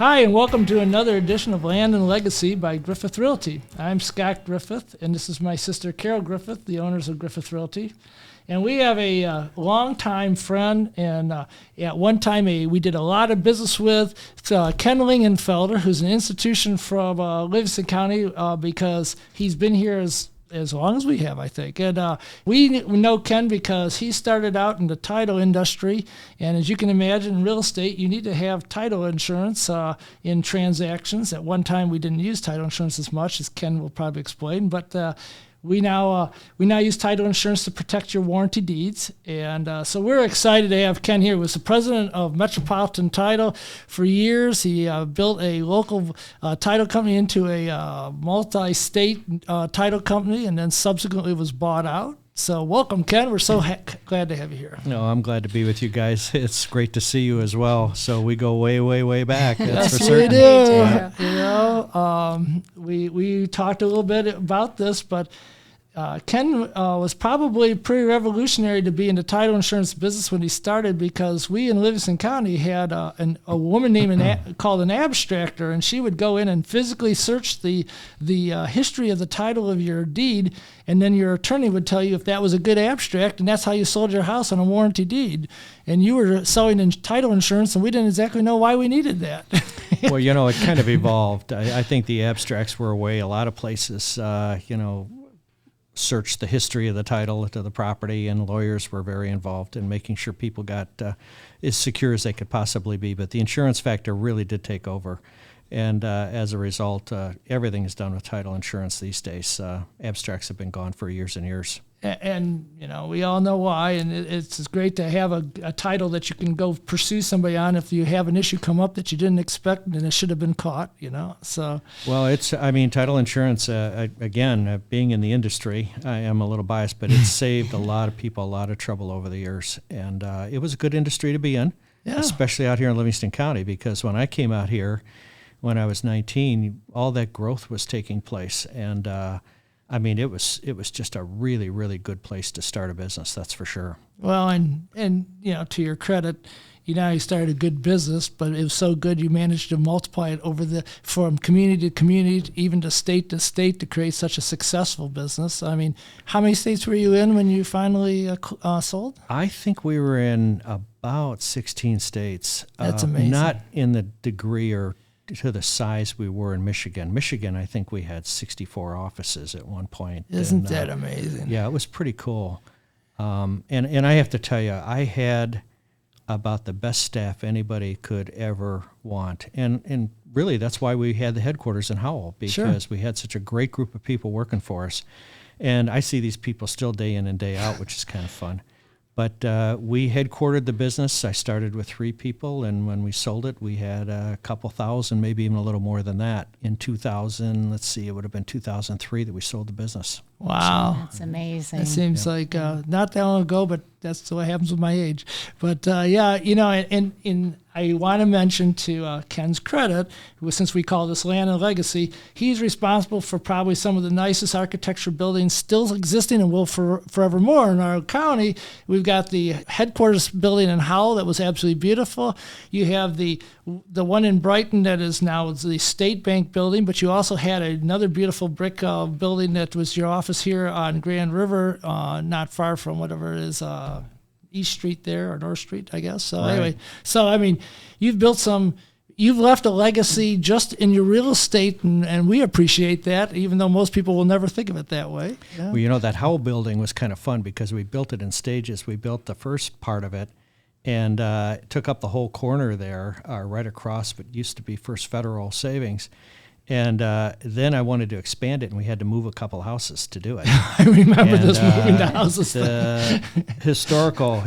Hi, and welcome to another edition of Land and Legacy by Griffith Realty. I'm Scott Griffith, and this is my sister Carol Griffith, the owners of Griffith Realty. And we have a longtime friend, and at one time we did a lot of business with Ken Lingenfelter, who's an institution from Livingston County, because he's been here as long as we have, I think. And we know Ken because he started out in the title industry. And as you can imagine, in real estate, you need to have title insurance in transactions. At one time, we didn't use title insurance as much, as Ken will probably explain. But we now use title insurance to protect your warranty deeds. And so we're excited to have Ken here. He was the president of Metropolitan Title for years. He built a local title company into a multi-state title company, and then subsequently was bought out. So welcome, Ken. We're so glad to have you here. No, I'm glad to be with you guys. It's great to see you as well. So we go way, way, way back. That's for certain. We do. You know, we talked a little bit about this, but Ken was probably pretty revolutionary to be in the title insurance business when he started, because we in Livingston County had a woman named called an abstractor, and she would go in and physically search the history of the title of your deed, and then your attorney would tell you if that was a good abstract, and that's how you sold your house on a warranty deed. And you were selling title insurance, and we didn't exactly know why we needed that. Well, you know, it kind of evolved. I think the abstracts were a way a lot of places, searched the history of the title to the property, and lawyers were very involved in making sure people got as secure as they could possibly be. But the insurance factor really did take over. And as a result, everything is done with title insurance these days. Abstracts have been gone for years and years. And you know, we all know why, and it's great to have a title that you can go pursue somebody on if you have an issue come up that you didn't expect and it should have been caught, you know. So well, title insurance, again, being in the industry, I am a little biased, but it's saved a lot of people a lot of trouble over the years, and it was a good industry to be in, especially out here in Livingston County, because when I came out here when I was 19, all that growth was taking place, and it was just a really, really good place to start a business, that's for sure. Well, and you know, to your credit, you started a good business, but it was so good you managed to multiply it from community to community, even to state to create such a successful business. I mean, how many states were you in when you finally sold? I think we were in about 16 states. That's amazing. Not in the degree or to the size we were in Michigan. Michigan, I think we had 64 offices at one point. Isn't that amazing? Yeah, it was pretty cool. And I have to tell you, I had about the best staff anybody could ever want. And really, that's why we had the headquarters in Howell, because we had such a great group of people working for us. And I see these people still day in and day out, which is kind of fun. But we headquartered the business. I started with 3 people, and when we sold it, we had a couple thousand, maybe even a little more than that. In 2000, it would have been 2003 that we sold the business. Wow. That's amazing. It seems like not that long ago, but that's what happens with my age. But and I want to mention to Ken's credit, since we call this Land and Legacy, he's responsible for probably some of the nicest architecture buildings still existing and will forevermore in our county. We've got the headquarters building in Howell that was absolutely beautiful. You have the one in Brighton that is now the State Bank building, but you also had another beautiful brick building that was your office here on Grand River, not far from whatever it is, East Street there, or North Street, I guess. So Anyway, I mean, you've left a legacy just in your real estate, and we appreciate that, even though most people will never think of it that way. Yeah. Well, that Howell building was kind of fun because we built it in stages. We built the first part of it and took up the whole corner there, right across what used to be First Federal Savings. And then I wanted to expand it, and we had to move a couple houses to do it. I remember this moving the houses. Hysterical,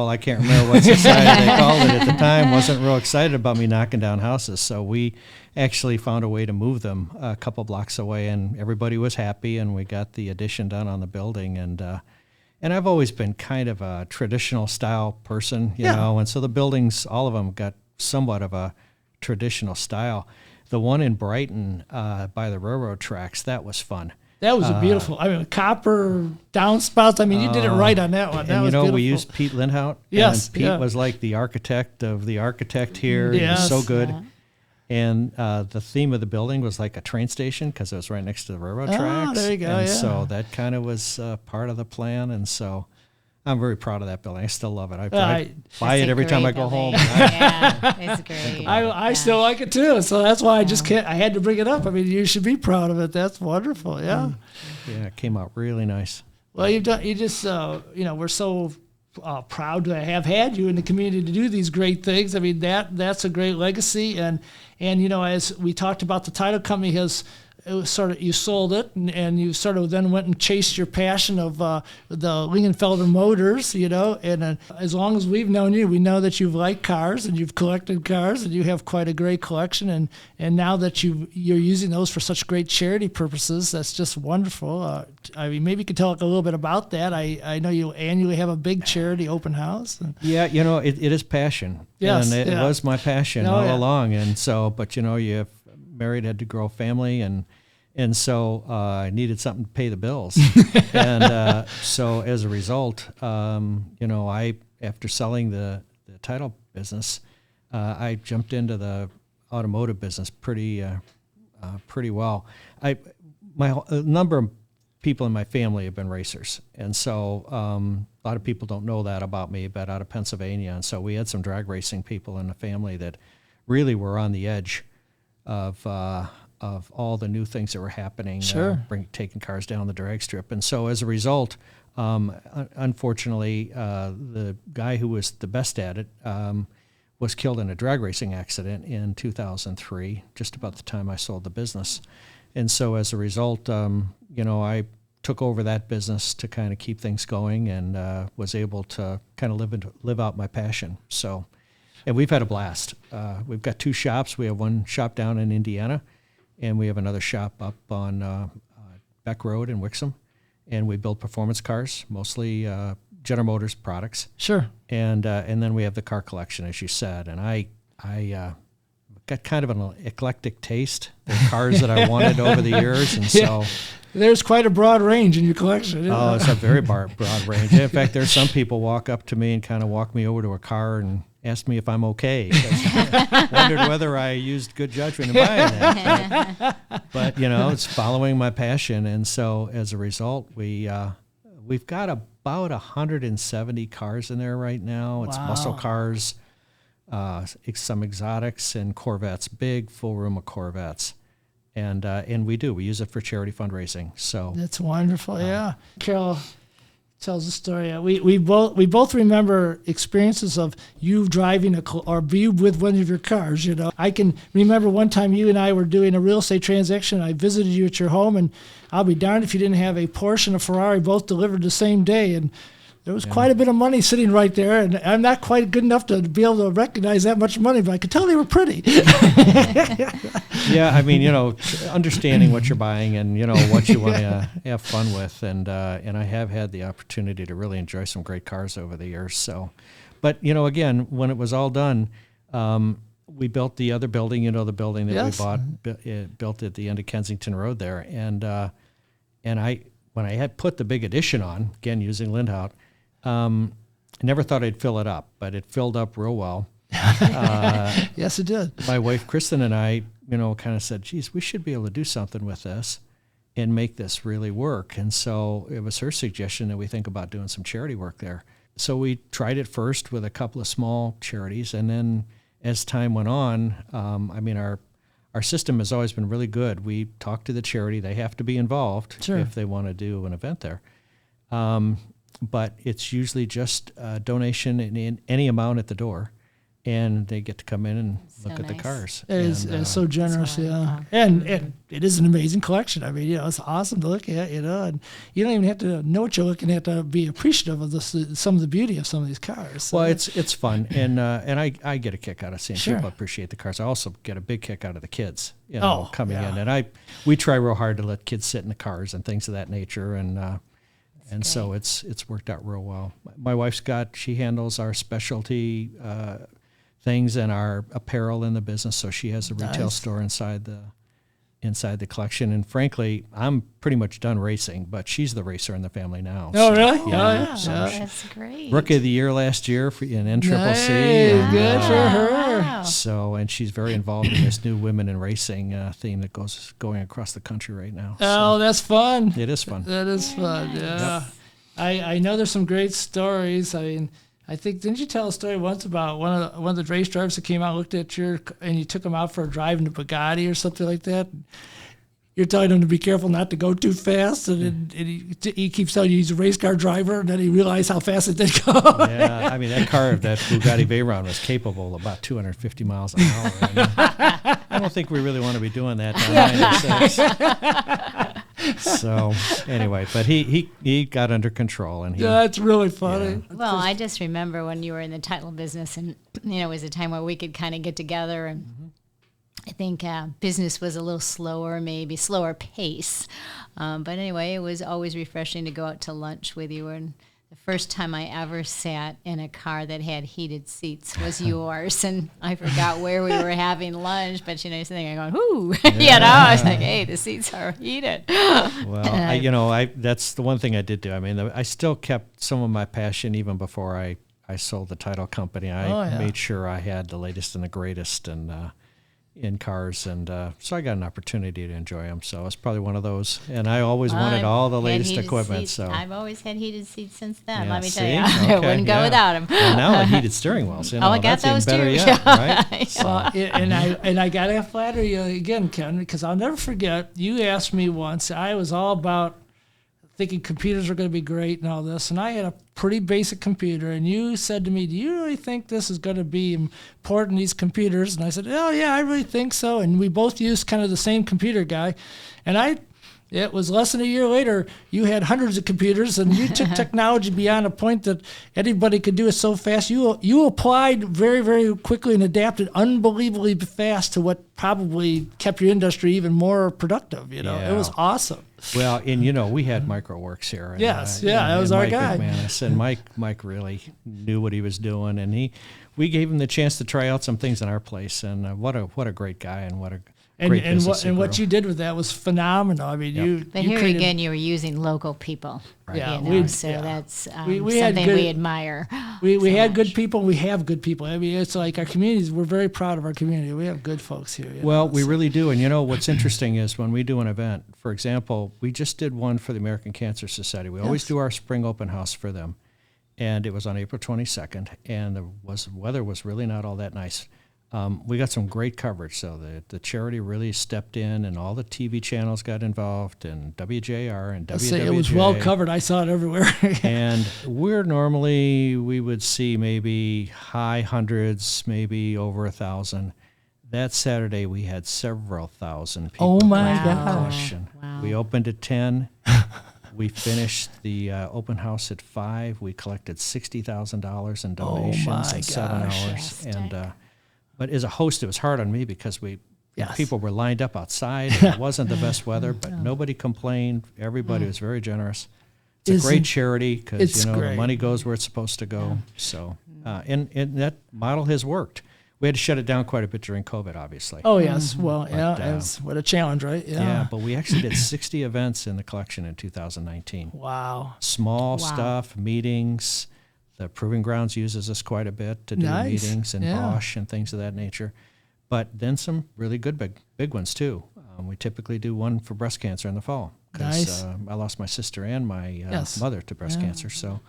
I can't remember what society they called it at the time, wasn't real excited about me knocking down houses. So we actually found a way to move them a couple blocks away, and everybody was happy, and we got the addition done on the building. And I've always been kind of a traditional style person, you know, and so the buildings, all of them got somewhat of a traditional style. The one in Brighton by the railroad tracks, that was fun. That was a beautiful, copper downspouts. I mean, you did it right on that one. That was beautiful. We used Pete Lindhout. Yes. And Pete was like the architect of the architect here. Yes. He was so good. And the theme of the building was like a train station because it was right next to the railroad tracks. There you go, and yeah. so that kind of was part of the plan. And so I'm very proud of that building. I still love it. I buy it every time I go home. Yeah, it's great. I still like it too, so that's why I just can't. I had to bring it up. I mean, you should be proud of it. That's wonderful. Yeah. Yeah, it came out really nice. Well, you've done. You just, we're so proud to have had you in the community to do these great things. I mean, that's a great legacy, and as we talked about, the title company has. It was sort of, you sold it, and you sort of then went and chased your passion of the Lingenfelter motors, and as long as we've known you, we know that you've liked cars and you've collected cars and you have quite a great collection, and now that you're using those for such great charity purposes, that's just wonderful. I mean, maybe you could talk a little bit about that. I know you annually have a big charity open house. Yeah, it is passion. Yes, and it was my passion all yeah. along, and so, but you have married, had to grow a family, and so I needed something to pay the bills. And so as a result, I, after selling the title business, I jumped into the automotive business pretty well. A number of people in my family have been racers, and so a lot of people don't know that about me, but out of Pennsylvania, and so we had some drag racing people in the family that really were on the edge of all the new things that were happening, Sure. Taking cars down the drag strip. And so as a result, unfortunately, the guy who was the best at it was killed in a drag racing accident in 2003, just about the time I sold the business. And so as a result, I took over that business to kind of keep things going, and was able to kind of live out my passion. So. And we've had a blast. We've got 2 shops. We have one shop down in Indiana, and we have another shop up on Beck Road in Wixom. And we build performance cars, mostly General Motors products. Sure. And then we have the car collection, as you said. And I got kind of an eclectic taste. The cars that I wanted over the years, and so. There's quite a broad range in your collection. Oh, it's a very broad range. In fact, there's some people walk up to me and kind of walk me over to a car and ask me if I'm okay. Wondered whether I used good judgment in buying it. But it's following my passion, and so as a result, we've got about 170 cars in there right now. It's muscle cars, some exotics, and Corvettes. Big full room of Corvettes. And we use it for charity fundraising. So that's wonderful. Yeah, Carol tells the story. We both remember experiences of you driving or you with one of your cars. I can remember one time you and I were doing a real estate transaction. I visited you at your home, and I'll be darned if you didn't have a Porsche and a Ferrari both delivered the same day. And there was quite a bit of money sitting right there, and I'm not quite good enough to be able to recognize that much money, but I could tell they were pretty. Yeah, I mean, understanding what you're buying and what you want to have fun with, and I have had the opportunity to really enjoy some great cars over the years. So, but again, when it was all done, we built the other building. The building that we bought, built at the end of Kensington Road there, and when I had put the big addition on, again using Lindhout. I never thought I'd fill it up, but it filled up real well. Yes, it did. My wife, Kristen, and I, kind of said, geez, we should be able to do something with this and make this really work. And so it was her suggestion that we think about doing some charity work there. So we tried it first with a couple of small charities. And then as time went on, our system has always been really good. We talk to the charity. They have to be involved if they want to do an event there. But it's usually just a donation in any amount at the door, and they get to come in and look at the cars. It's so generous, and it is an amazing collection. I mean, it's awesome to look at, and you don't even have to know what you're looking at to be appreciative of some of the beauty of some of these cars. So well, it's fun, and I get a kick out of seeing people appreciate the cars. I also get a big kick out of the kids, coming in, and we try real hard to let kids sit in the cars and things of that nature, and so it's worked out real well. My wife's she handles our specialty things and our apparel in the business, so she has a retail store inside inside the collection. And frankly, I'm pretty much done racing, but she's the racer in the family now. Oh, really? Yeah. Wow, So that's great. Rookie of the Year last year in NCCC. Nice, and, good for her. Wow. So, and she's very involved in this new Women in Racing theme that going across the country right now. Oh, that's fun. It is fun. That is fun, yeah. I know there's some great stories. I mean, I think, didn't you tell a story once about one of the race drivers that came out, looked at and you took him out for a drive in a Bugatti or something like that? You're telling him to be careful not to go too fast, and he keeps telling you he's a race car driver, and then he realized how fast it did go. Yeah, I mean, that Bugatti Veyron was capable of about 250 miles an hour. And I don't think we really want to be doing that down 96. So anyway, but he got under control, and Yeah, that's really funny. Yeah. Well, I just remember when you were in the title business, and it was a time where we could kind of get together, and I think business was a little slower, maybe slower pace. But anyway, it was always refreshing to go out to lunch with you. And the first time I ever sat in a car that had heated seats was yours. And I forgot where we were having lunch, but you're sitting there going, "Ooh," I was like, "Hey, the seats are heated." Well, that's the one thing I did do. I mean, I still kept some of my passion even before I sold the title company. I made sure I had the latest and the greatest in cars, and so I got an opportunity to enjoy them. So it's probably one of those, and I always wanted all the latest equipment. Seats. So I've always had heated seats since then. Yeah, Let me tell see? you, I Okay, wouldn't go without them. Well, now the heated steering wheels. I got that's those even better too. yet, right? So, And I gotta flatter you again, Ken, because I'll never forget. You asked me once. I was all about thinking computers are going to be great and all this, and I had a pretty basic computer, and you said to me, "Do you really think this is going to be important, these computers?" And I said, "Oh yeah, I really think so." And we both used kind of the same computer guy, and it was less than a year later, you had hundreds of computers, and you took technology beyond a point that anybody could do it so fast. You applied very, very quickly and adapted unbelievably fast to what probably kept your industry even more productive. It was awesome. well, and we had MicroWorks here. And, Yes, that was our Mike guy. McManus, and Mike really knew what he was doing, and we gave him the chance to try out some things in our place, and what a great guy, and what a great business and what you did with that was phenomenal. I mean, But you here created, again, you were using local people. Right. Yeah, That's we had something good- we admire. We so had much. good people. We have good people. I mean, it's like our communities. We're very proud of our community. We have good folks here. Well, we really do. And what's interesting is when we do an event, for example, we just did one for the American Cancer Society. We always do our spring open house for them. And it was on April 22nd, and the weather was really not all that nice. We got some great coverage, so the charity really stepped in, and all the TV channels got involved, and WJR and WWJ. It was well covered. I saw it everywhere. And we would see maybe high hundreds, maybe over 1,000. That Saturday, we had several thousand people. Oh, my come to the gosh. collection. Wow. We opened at 10. We finished the open house at 5. We collected $60,000 in donations my in 7 gosh. hours. Fantastic. And but as a host, it was hard on me because Yes. people were lined up outside. And it wasn't the best weather, but nobody complained. Everybody was very generous. It's a great charity because it's the great. money goes where it's supposed to go. So and that model has worked. We had to shut it down quite a bit during COVID, obviously. Oh yes. Well, But, what a challenge, right? Yeah, but we actually did 60 events in the collection in 2019. Wow. Small Wow. stuff, meetings. The Proving Grounds uses us quite a bit to do Nice. meetings, and Yeah. Bosch and things of that nature. But then some really good big ones too. We typically do one for breast cancer in the fall because Nice. I lost my sister and my Yes. mother to breast cancer. So,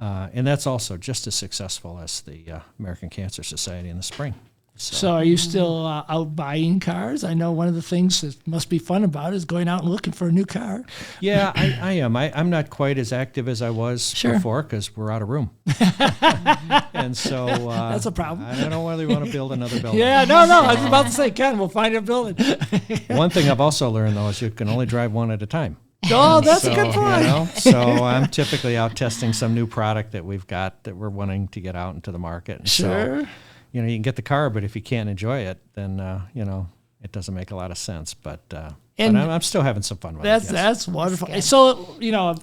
and that's also just as successful as the American Cancer Society in the spring. So are you still out buying cars? I know one of the things that must be fun about it is going out and looking for a new car. Yeah, I am. I'm not quite as active as I was before because we're out of room. And so That's a problem. I don't know whether we want to build another building. Yeah, no. I was about to say, Ken, we'll find a building. One thing I've also learned though is you can only drive one at a time. Oh, that's a good point. So I'm typically out testing some new product that we've got that we're wanting to get out into the market. And Sure. So, you can get the car, but if you can't enjoy it, then it doesn't make a lot of sense. But And I'm still having some fun with That's it. Yes. that's wonderful. That's good. So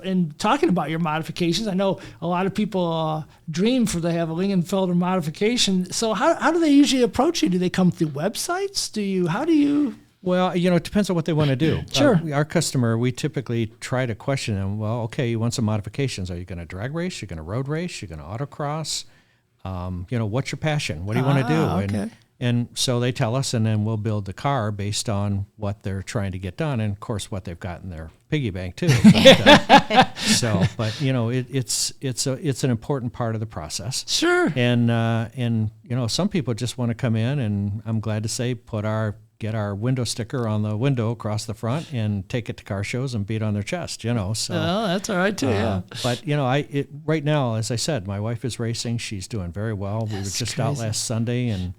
in talking about your modifications, I know a lot of people dream to have a Lingenfelter modification. So how do they usually approach you? Do they come through websites? How do you? Well, it depends on what they want to do. Sure. Our customer, we typically try to question them. Well, okay, you want some modifications. Are you going to drag race? You're going to road race? You're going to autocross? What's your passion? What do you want to do? Okay. And so they tell us, and then we'll build the car based on what they're trying to get done, and of course what they've got in their piggy bank too. But it's an important part of the process. Sure. And some people just want to come in, and I'm glad to say get our window sticker on the window across the front and take it to car shows and beat on their chest. So that's all right too. Yeah. But right now, as I said, my wife is racing. She's doing very well. We were just out last Sunday in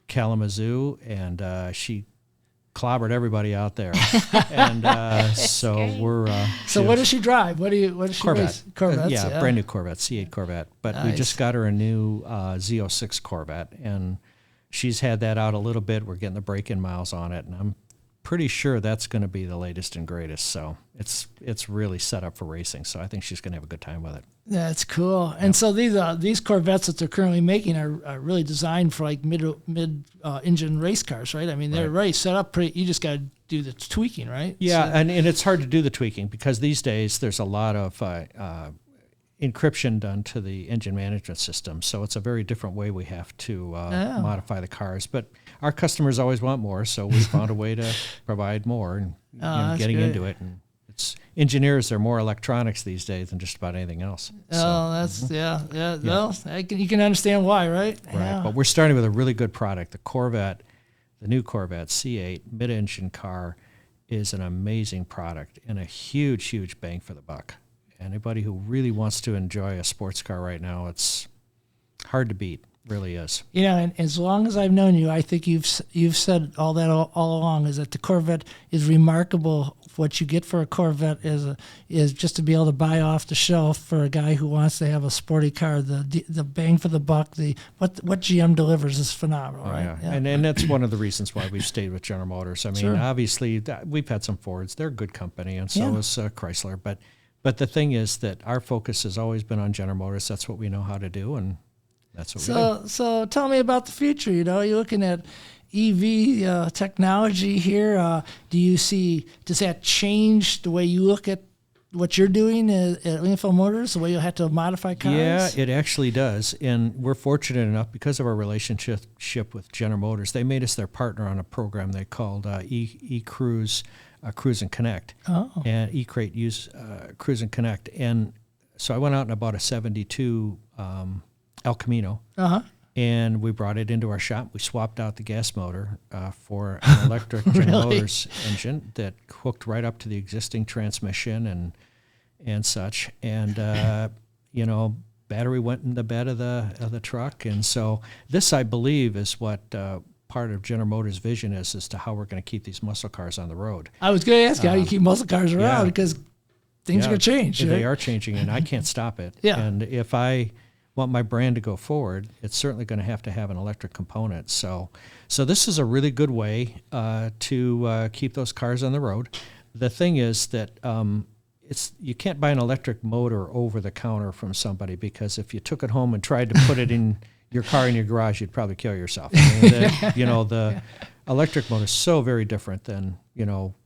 Kalamazoo, and she clobbered everybody out there. And so great. we're. So what does she drive? What does she Corvette. race? Corvettes. Brand new Corvette, C8 Corvette. But we just got her a new Z06 Corvette, and she's had that out a little bit. We're getting the break-in miles on it, and I'm pretty sure that's going to be the latest and greatest. So it's really set up for racing. So I think she's going to have a good time with it. That's cool. Yep. And so these Corvettes that they're currently making are really designed for like mid engine race cars, right? I mean, they're already set up pretty. You just got to do the tweaking, right? Yeah, and it's hard to do the tweaking because these days there's a lot of encryption done to the engine management system. So it's a very different way we have to modify the cars. But our customers always want more, so we found a way to provide more and getting great. into it. And engineers are more electronics these days than just about anything else. That's yeah. Well, you can understand why, right? Right. Yeah. But we're starting with a really good product. The new Corvette C8 mid-engine car is an amazing product and a huge, huge bang for the buck. Anybody who really wants to enjoy a sports car right now, it's hard to beat. Really is. And as long as I've known you, I think you've said all that all along, is that the Corvette is remarkable. What you get for a Corvette is just to be able to buy off the shelf for a guy who wants to have a sporty car. The bang for the buck, what GM delivers is phenomenal, right? Yeah. And that's one of the reasons why we've stayed with General Motors. I mean, obviously we've had some Fords. They're a good company, and so is Chrysler. But the thing is that our focus has always been on General Motors. That's what we know how to do, and that's what we do. So tell me about the future. You're looking at EV technology here. Does that change the way you look at what you're doing at Lingenfelter Motors, the way you'll have to modify cars? Yeah, it actually does. And we're fortunate enough, because of our relationship with General Motors, they made us their partner on a program they called eCruise, Cruise and Connect. Oh. And eCrate use Cruise and Connect. And so I went out and I bought a 72 El Camino. Uh-huh. And we brought it into our shop. We swapped out the gas motor for an electric General Motors engine that hooked right up to the existing transmission and such. And battery went in the bed of the truck. And so this, I believe, is what part of General Motors' vision is as to how we're going to keep these muscle cars on the road. I was going to ask you how you keep muscle cars around, because things are going to change. They are changing, and I can't stop it. Yeah. And if I want my brand to go forward, it's certainly going to have an electric component. So this is a really good way to keep those cars on the road. The thing is that you can't buy an electric motor over the counter from somebody, because if you took it home and tried to put it in your car in your garage, you'd probably kill yourself. I mean, the electric motor is so very different than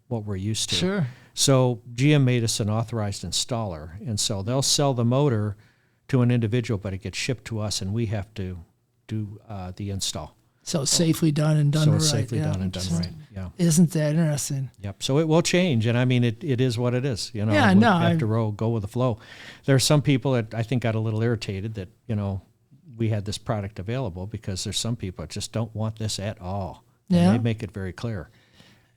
what we're used to. Sure. So GM made us an authorized installer, and so they'll sell the motor to an individual, but it gets shipped to us, and we have to do the install. So it's safely done and done right. Safely done and done right. Yeah. Isn't that interesting? Yep. So it will change, and I mean, it is what it is. Yeah, we no, have to go with the flow. There are some people that I think got a little irritated that we had this product available, because there's some people that just don't want this at all. Yeah. And they make it very clear.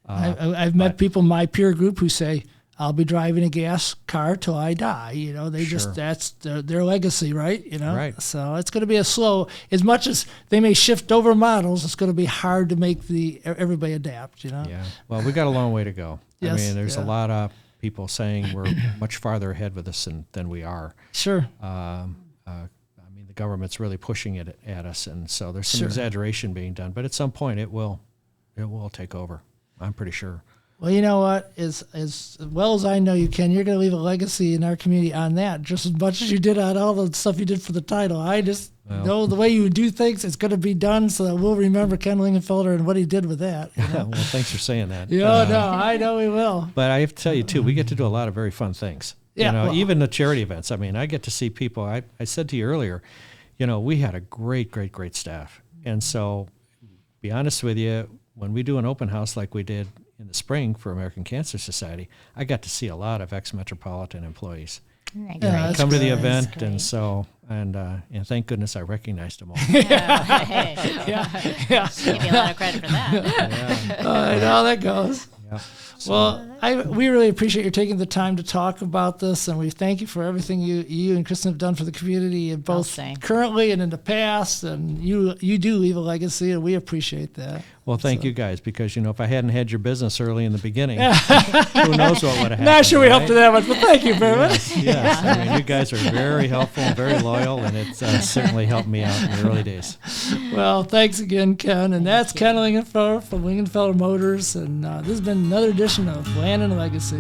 I've met people in my peer group who say, I'll be driving a gas car till I die. That's their legacy, right? Right. So it's going to be as much as they may shift over models, it's going to be hard to make everybody adapt, Yeah. Well, we got a long way to go. Yes, I mean, there's a lot of people saying we're much farther ahead with this than we are. Sure. The government's really pushing it at us, and so there's some exaggeration being done. But at some point, it will take over. I'm pretty sure. Well, you know what? As well as I know you, Ken, you're going to leave a legacy in our community on that, just as much as you did on all the stuff you did for the title. know the way you do things, it's going to be done. So that we'll remember Ken Lingenfelter and what he did with that. You know? Well, thanks for saying that. Yeah, no, I know we will. But I have to tell you, too, we get to do a lot of very fun things. Yeah, well, even the charity events. I mean, I get to see people. I said to you earlier, we had a great staff. And so, be honest with you, when we do an open house like we did in the spring for American Cancer Society, I got to see a lot of ex-Metropolitan employees. Right, Come to the event, and so and thank goodness I recognized them all. Yeah. Yeah. Give you a lot of credit for that. I know how that goes. Yeah. Well, we really appreciate you taking the time to talk about this, and we thank you for everything you and Kristen have done for the community, both currently and in the past. And you do leave a legacy, and we appreciate that. Well, thank you guys, because if I hadn't had your business early in the beginning, who knows what would have happened. Not sure we helped you that much, but thank you very much. Yes, I mean, you guys are very helpful and very loyal, and it's certainly helped me out in the early days. Well, thanks again, Ken. And that's Ken Lingenfelter from Lingenfelter Motors, and this has been another edition of Land and Legacy.